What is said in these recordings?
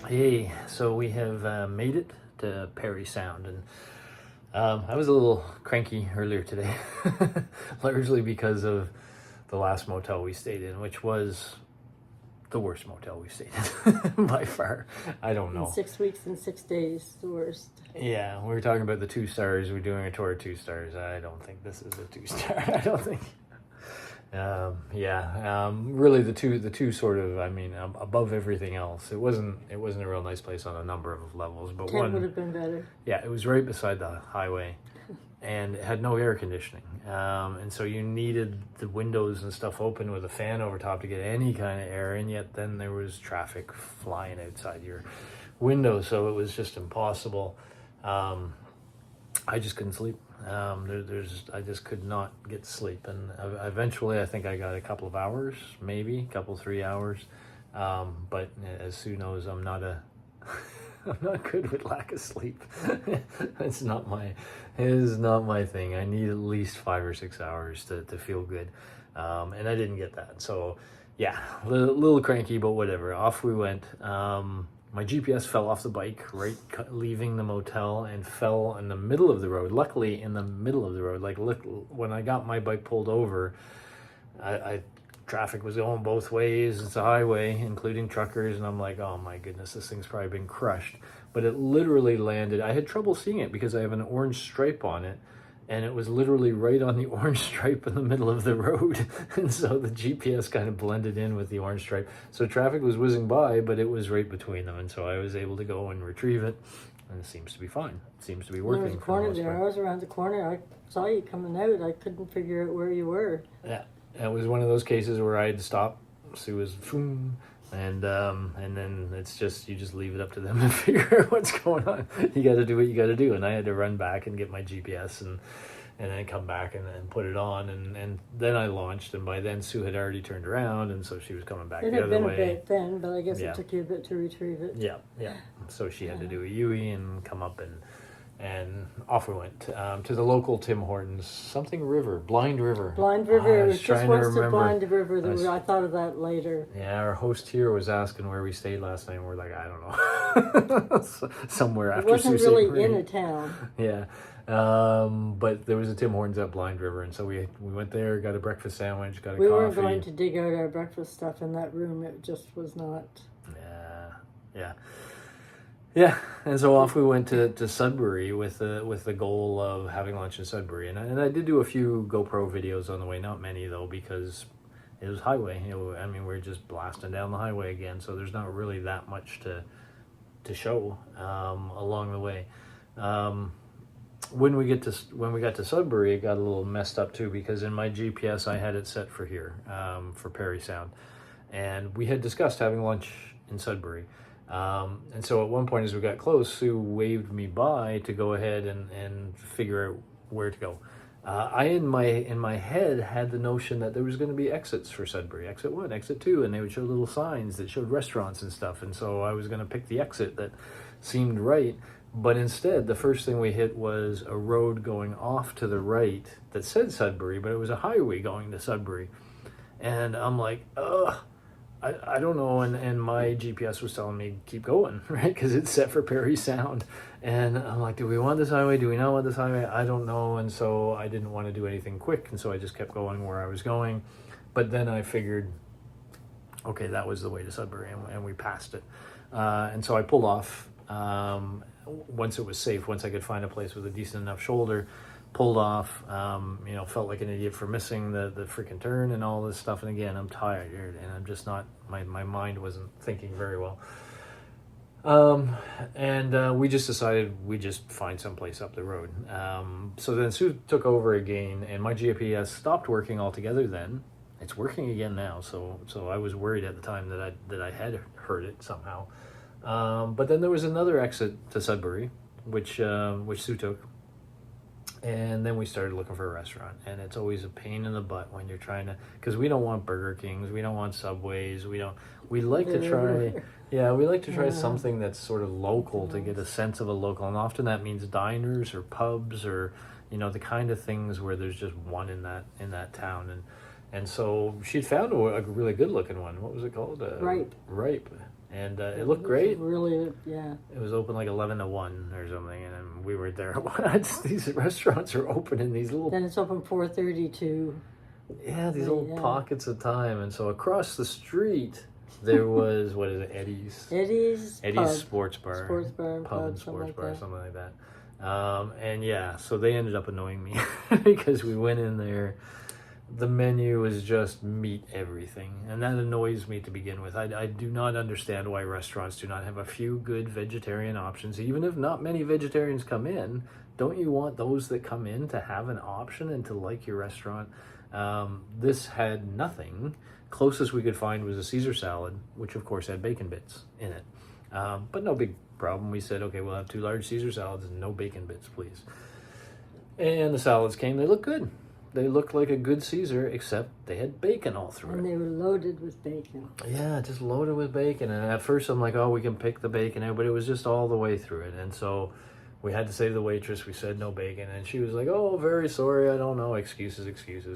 Hey, so we have made it to Perry Sound, and I was a little cranky earlier today, largely because of the last motel we stayed in, which was the worst motel we stayed in by far. I don't In know. 6 weeks and 6 days, the worst. Yeah, we were talking about the 2 stars. We're doing a tour of 2 stars. I don't think this is a 2 star. I don't think. Really the two sort of, above everything else. It wasn't a real nice place on a number of levels, but 10 would have been better. yeah, it was right beside the highway, and it had no air conditioning, and so you needed the windows and stuff open with a fan over top to get any kind of air, and yet then there was traffic flying outside your window, so it was just impossible. I just couldn't sleep. I just could not get sleep, and eventually, I think I got a couple of hours, maybe a couple 3 hours. But as Sue knows, I'm not I'm not good with lack of sleep. It's not my, it is not my thing. I need at least 5 or 6 hours to feel good, and I didn't get that. So, yeah, little cranky, but whatever. Off we went. My GPS fell off the bike right leaving the motel and fell in the middle of the road. Luckily, in the middle of the road, like look, when I got my bike pulled over, I traffic was going both ways. It's a highway, including truckers, and I'm like, oh my goodness, this thing's probably been crushed. But it literally landed. I had trouble seeing it because I have an orange stripe on it, and it was literally right on the orange stripe in the middle of the road. And so the GPS kind of blended in with the orange stripe. So traffic was whizzing by, but it was right between them. And so I was able to go and retrieve it, and it seems to be fine. It seems to be working. There was a corner there. I was around the corner. I saw you coming out. I couldn't figure out where you were. Yeah, it was one of those cases where I had to stop. Sue was boom, and then it's just, you just leave it up to them to figure out what's going on. You got to do what you got to do, and I had to run back and get my GPS and then come back and put it on, and then I launched, and by then Sue had already turned around, and so she was coming back It the had other been way. a bit then, but I guess Yeah. it took you a bit to retrieve it. Yeah. So she had to do a U-E and come up, and off we went to the local Tim Hortons, something river, Blind River. Blind River. I It was was just trying to west of remember. Blind River. I thought of that later. Yeah, our host here was asking where we stayed last night, and we're like, I don't know. Somewhere after It wasn't Sault Ste. really in Marie. a town. Yeah. But there was a Tim Hortons at Blind River, and so we went there, got a breakfast sandwich, got a We coffee. weren't going to dig out our breakfast stuff in that room. It just was not. Yeah, and so off we went to Sudbury with the goal of having lunch in Sudbury, and I did do a few GoPro videos on the way, not many though, because it was highway. We're just blasting down the highway again, so there's not really that much to show along the way. When we got to Sudbury, it got a little messed up too, because in my GPS I had it set for here, for Perry Sound, and we had discussed having lunch in Sudbury. And so at one point as we got close, Sue waved me by to go ahead and figure out where to go. I in my head had the notion that there was going to be exits for Sudbury, exit 1, exit 2, and they would show little signs that showed restaurants and stuff, and so I was going to pick the exit that seemed right. But instead, the first thing we hit was a road going off to the right that said Sudbury, but it was a highway going to Sudbury. And I'm like, ugh, I don't know. And my GPS was telling me keep going, right? Because it's set for Perry Sound. And I'm like, do we want this highway? Do we not want this highway? I don't know. And so I didn't want to do anything quick. And so I just kept going where I was going. But then I figured, okay, that was the way to Sudbury, and we passed it. And so I pulled off. Once it was safe, once I could find a place with a decent enough shoulder, pulled off, felt like an idiot for missing the freaking turn and all this stuff. And again, I'm tired, and I'm just not, my mind wasn't thinking very well. We just decided we'd just find someplace up the road. So then Sue took over again, and my GPS stopped working altogether then. It's working again now, so I was worried at the time that I had heard it somehow. But then there was another exit to Sudbury, which Sue took, and then we started looking for a restaurant. And it's always a pain in the butt when you're trying to, because we don't want Burger Kings, we don't want Subways, we like to try something that's sort of local to get a sense of a local, and often that means diners or pubs or the kind of things where there's just one in that town. And so she'd found a really good looking one. What was it called? Ripe. Ripe. And it looked great. Really, yeah. It was open like 11 to 1 or something, and then we were there. These restaurants are open in these little... Then it's open 4:30 to... Yeah, these little pockets of time. And so across the street, there was, what is it, Eddie's pub. Sports Bar. Sports bar and Pub and something Sports like Bar, that. something like that. And yeah, so they ended up annoying me because we went in there. The menu was just meat everything, and that annoys me to begin with. I do not understand why restaurants do not have a few good vegetarian options. Even if not many vegetarians come in, don't you want those that come in to have an option and to like your restaurant? This had nothing. Closest we could find was a Caesar salad, which of course had bacon bits in it. But no big problem. We said, okay, we'll have 2 large Caesar salads and no bacon bits, please. And the salads came. They looked good. They looked like a good Caesar, except they had bacon all through And it. they were loaded with bacon. Yeah, just loaded with bacon. And at first I'm like, oh, we can pick the bacon out, but it was just all the way through it. And so we had to say to the waitress, we said no bacon. And she was like, oh, very sorry, I don't know. Excuses.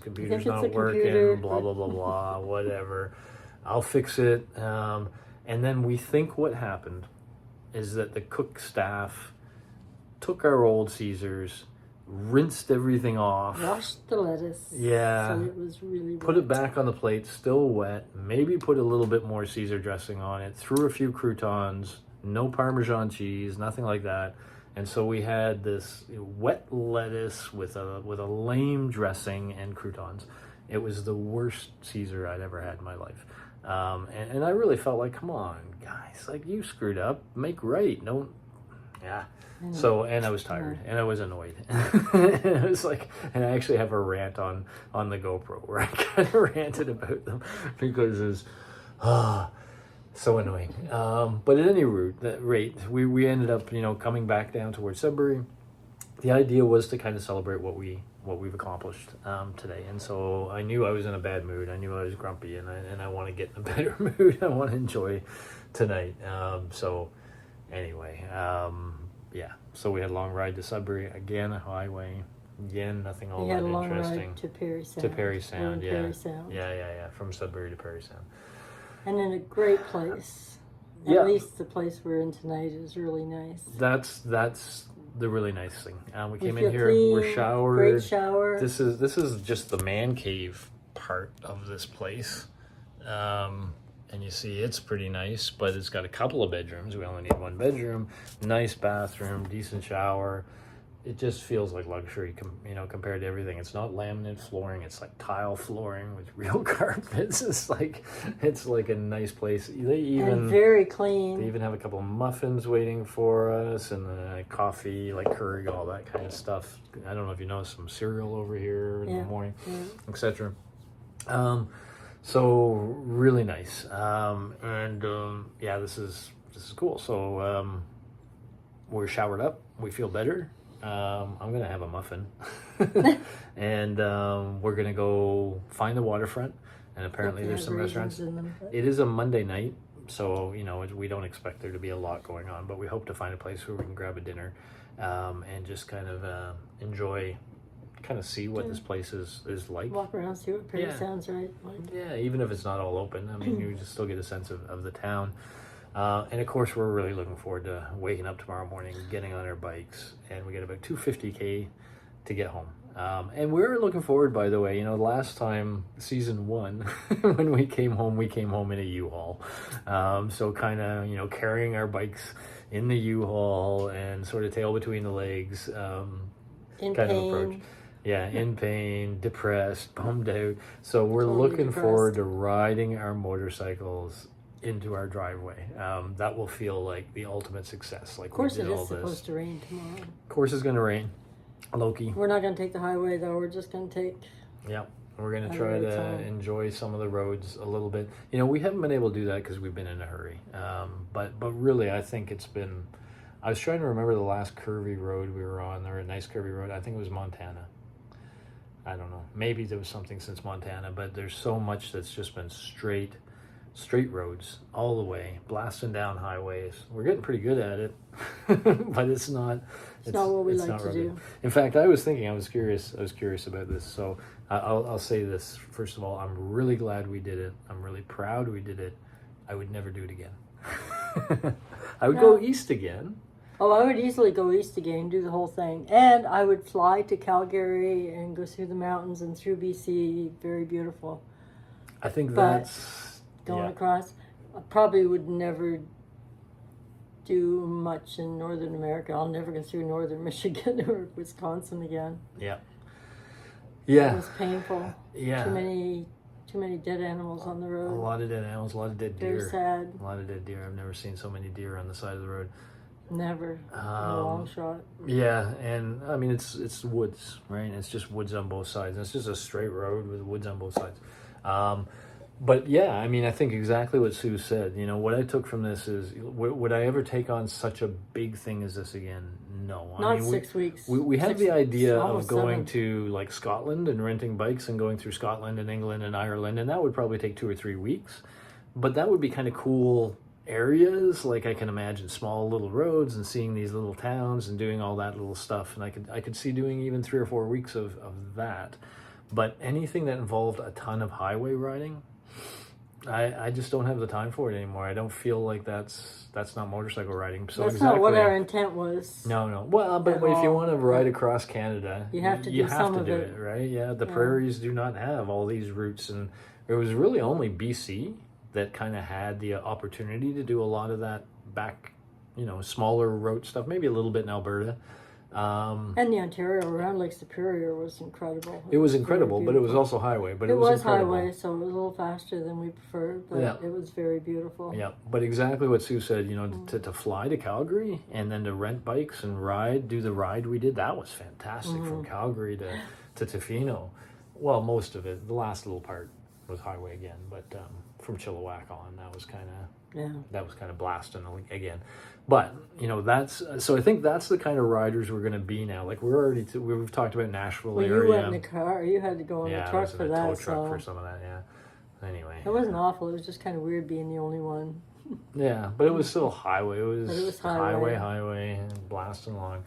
Computer's not working, computer, blah, blah, blah, blah, whatever. I'll fix it. And then we think what happened is that the cook staff took our old Caesars, rinsed everything off. Washed the lettuce. Yeah. So it was really Put it back on the plate, still wet. Maybe put a little bit more Caesar dressing on it. Threw a few croutons. No Parmesan cheese, nothing like that. And so we had this wet lettuce with a lame dressing and croutons. It was the worst Caesar I'd ever had in my life. And I really felt like, come on, guys, like you screwed up. Make right. Don't, yeah. So, and I was tired and I was annoyed. It was like, and I actually have a rant on the GoPro where I kind of ranted about them because it was so annoying. But at any rate, we ended up, coming back down towards Sudbury. The idea was to kind of celebrate what we've accomplished today. And so I knew I was in a bad mood. I knew I was grumpy, and I want to get in a better mood. I want to enjoy tonight. So anyway, yeah. So we had a long ride to Sudbury, again, a highway. Again, nothing all that interesting. We had a long ride to Perry Sound. To Perry Sound, yeah. Perry Sound. Yeah. From Sudbury to Perry Sound. And in a great place. At least the place we're in tonight is really nice. That's the really nice thing. We came feel in here, clean, we're showered. Great shower. This is just the man cave part of this place. And you see it's pretty nice, but it's got a couple of bedrooms. We only need 1 bedroom, nice bathroom, decent shower. It just feels like luxury, compared to everything. It's not laminate flooring; it's like tile flooring with real carpets. It's like a nice place. And very clean. They even have a couple of muffins waiting for us, and coffee, like Keurig, all that kind of stuff. I don't know if you know, some cereal over here in the morning, etc. So really nice, yeah, this is cool. So we're showered up. We feel better. I'm gonna have a muffin, and we're gonna go find the waterfront. And apparently there's some restaurants. It is a Monday night, so we don't expect there to be a lot going on, but we hope to find a place where we can grab a dinner, and just kind of enjoy. Kind of see what this place is like. Walk around, see what Perry sounds like. Yeah, even if it's not all open. I mean, you just still get a sense of the town. And of course, we're really looking forward to waking up tomorrow morning, getting on our bikes, and we get about 250K to get home. And we're looking forward, by the way, last time, season 1, when we came home in a U-Haul. So kind of, carrying our bikes in the U-Haul and sort of tail between the legs in kind pain. of approach. Yeah, in pain, depressed, bummed out. So we're looking forward to riding our motorcycles into our driveway. That will feel like the ultimate success. Like, of course, it is supposed to rain tomorrow. Of course, it's going to rain. Loki. We're not going to take the highway, though. We're just going to take. Yeah, we're going to try to enjoy some of the roads a little bit. We haven't been able to do that because we've been in a hurry. But really, I think it's been. I was trying to remember the last curvy road we were on, or a nice curvy road. I think it was Montana. I don't know. Maybe there was something since Montana, but there's so much that's just been straight roads all the way, blasting down highways. We're getting pretty good at it, but it's not what we like to do. In fact, I was curious about this. So I'll say this. First of all, I'm really glad we did it. I'm really proud we did it. I would never do it again. I would go east again. Oh, I would easily go east again, do the whole thing. And I would fly to Calgary and go through the mountains and through BC. Very beautiful. I think But that's going across, I probably would never do much in Northern America. I'll never go through Northern Michigan or Wisconsin again. Yeah. It was painful. Yeah. Too many dead animals on the road. A lot of dead animals, a lot of dead deer. Very sad. A lot of dead deer. I've never seen so many deer on the side of the road. Never. No long shot. Yeah, and I mean it's woods, right? It's just woods on both sides. It's just a straight road with woods on both sides. But yeah, I mean, I think exactly what Sue said. You know, what I took from this is, would I ever take on such a big thing as this again? No. Not 6 weeks. We had the idea of going 7. to like Scotland and renting bikes and going through Scotland and England and Ireland, and that would probably take 2 or 3 weeks. But that would be kind of cool areas. Like I can imagine small little roads and seeing these little towns and doing all that little stuff. And I could see doing even 3 or 4 weeks of that. But anything that involved a ton of highway riding, I just don't have the time for it anymore. I don't feel like that's not motorcycle riding. So that's not what our intent was. No. Well, but if you want to ride across Canada, you have to do it, right? Yeah, the prairies do not have all these routes, and it was really only BC that kind of had the opportunity to do a lot of that back, smaller road stuff. Maybe a little bit in Alberta. And the Ontario around Lake Superior was incredible. It was incredible, but it was also highway. But it was incredible. Highway, so it was a little faster than we preferred, but it was very beautiful. Yeah, but exactly what Sue said, to fly to Calgary and then to rent bikes and do the ride we did, that was fantastic from Calgary to Tofino. Well, most of it, the last little part was highway again, but from Chilliwack on, that was kind of blasting again. But so I think that's the kind of riders we're going to be now. Like we've talked about Nashville area. You went in the car. You had to go in the truck for that. Tow truck for some of that. Yeah. Anyway, it wasn't awful. It was just kind of weird being the only one. Yeah, but it was still highway. It was highway, and blasting along.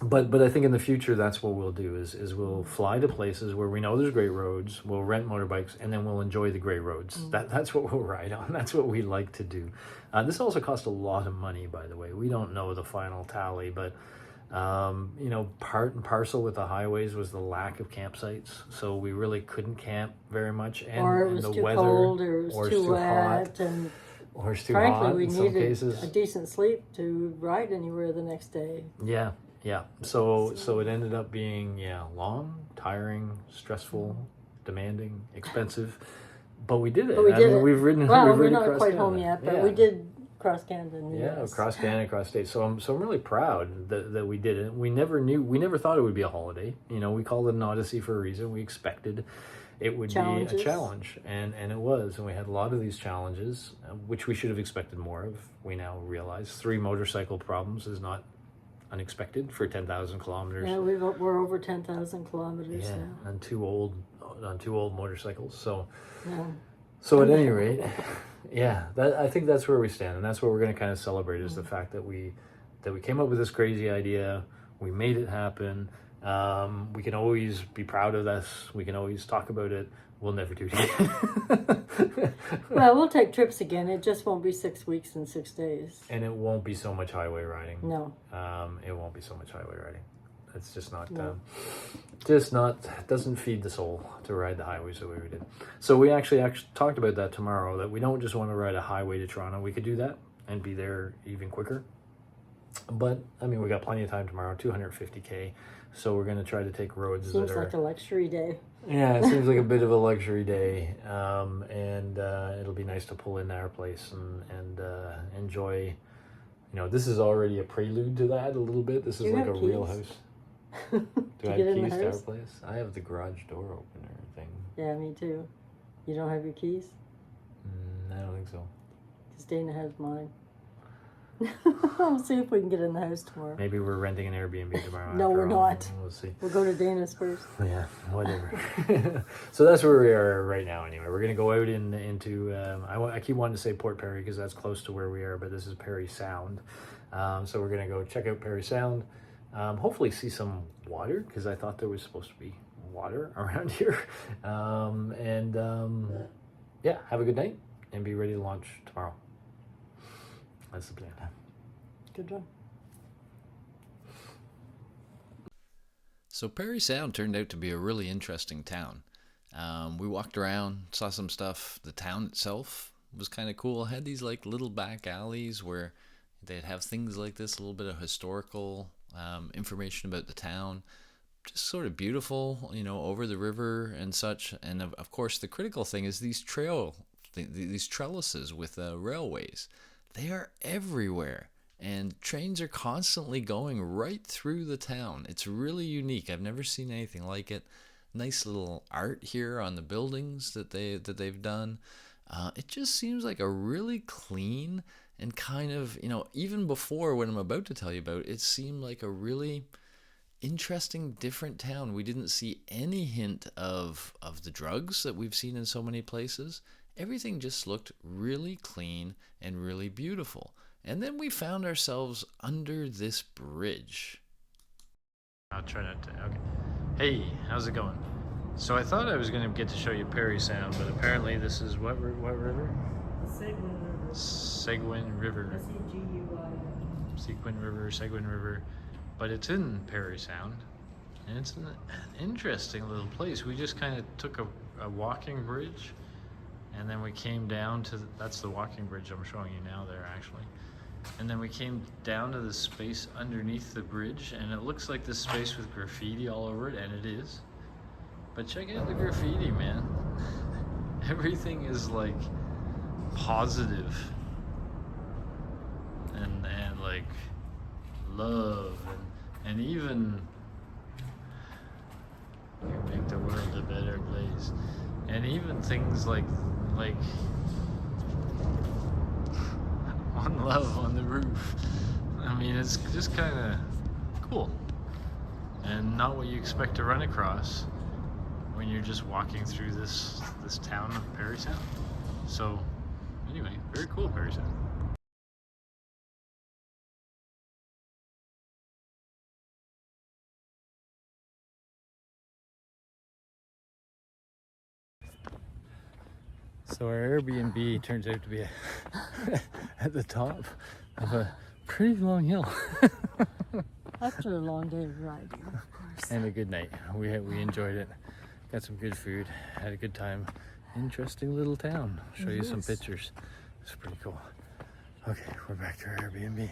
But I think in the future that's what we'll do is we'll fly to places where we know there's great roads, we'll rent motorbikes, and then we'll enjoy the great roads. That's what we'll ride on. That's what we like to do. This also cost a lot of money, by the way. We don't know the final tally, but part and parcel with the highways was the lack of campsites. So we really couldn't camp very much, or it was the too weather, cold, or it was too wet, and or it's too frankly, hot we in some needed cases. a decent sleep to ride anywhere the next day. Yeah. So it ended up being long, tiring, stressful, demanding, expensive, but we did it. But we did it. We've ridden. Well, we've we're ridden not across quite Canada. home yet, but we did cross Canada. Across Canada, across state. So I'm really proud that we did it. We never thought it would be a holiday. We called it an odyssey for a reason. We expected it would be a challenge, and it was. And we had a lot of these challenges, which we should have expected more of. We now realize 3 motorcycle problems is not unexpected for 10,000 kilometers. Yeah, we're over 10,000 kilometers now. On two old motorcycles. So at any rate, I think that's where we stand, and that's what we're going to kind of celebrate is the fact that we came up with this crazy idea, we made it happen. We can always be proud of this. We can always talk about it. We'll never do it again. Well, we'll take trips again. It just won't be 6 weeks and 6 days. And it won't be so much highway riding. No. It won't be so much highway riding. It's just not, No. it doesn't feed the soul to ride the highways the way we did. So we actually talked about that tomorrow, that we don't just want to ride a highway to Toronto. We could do that and be there even quicker. But, I mean, we got plenty of time tomorrow, 250K. So we're going to try to take roads Seems like a luxury day. Yeah, it seems like a bit of a luxury day. And it'll be nice to pull into our place and enjoy. This is already a prelude to that a little bit. This is like a real house. Do I have keys to our place? I have the garage door opener thing. Yeah, me too. You don't have your keys? I don't think so. Because Dana has mine. We'll see if we can get in the house tomorrow. Maybe we're renting an Airbnb tomorrow. No, we're not. We'll see. We'll go to Dana's first. Yeah, whatever. So that's where we are right now. Anyway, we're gonna go out into. I keep wanting to say Port Perry because that's close to where we are, but this is Perry Sound. So we're gonna go check out Perry Sound. Hopefully see some water because I thought there was supposed to be water around here. Have a good night and be ready to launch tomorrow. That's the plan. Good one. So Parry Sound turned out to be a really interesting town. We walked around, saw some stuff. The town itself was kind of cool. It had these like little back alleys where they'd have things like this, a little bit of historical information about the town. Just sort of beautiful, over the river and such. And of course, the critical thing is these these trellises with railways. They are everywhere. And trains are constantly going right through the town. It's really unique. I've never seen anything like it. Nice little art here on the buildings that they've done. It just seems like a really clean and kind of, even before what I'm about to tell you about, it seemed like a really interesting, different town. We didn't see any hint of the drugs that we've seen in so many places. Everything just looked really clean and really beautiful. And then we found ourselves under this bridge. I'll try not to. Okay. Hey, how's it going? So I thought I was going to get to show you Parry Sound, but apparently this is what river? Seguin River. Seguin River. Seguin River. But it's in Parry Sound, and it's an interesting little place. We just kind of took a walking bridge, and then we came down to that's the walking bridge I'm showing you now there, actually. And then we came down to the space underneath the bridge, and it looks like this space with graffiti all over it, and it is. But check out the graffiti, man. Everything is like positive and like love and even you make the world a better place. And even things like one love on the roof. I mean, it's just kind of cool and not what you expect to run across when you're just walking through this town of Parry Sound. So anyway, very cool, Parry Sound. So our Airbnb turns out to be at the top of a pretty long hill. After a long day of riding, of course. And a good night. We enjoyed it. Got some good food. Had a good time. Interesting little town. I'll show you some pictures. It's pretty cool. Okay, we're back to our Airbnb.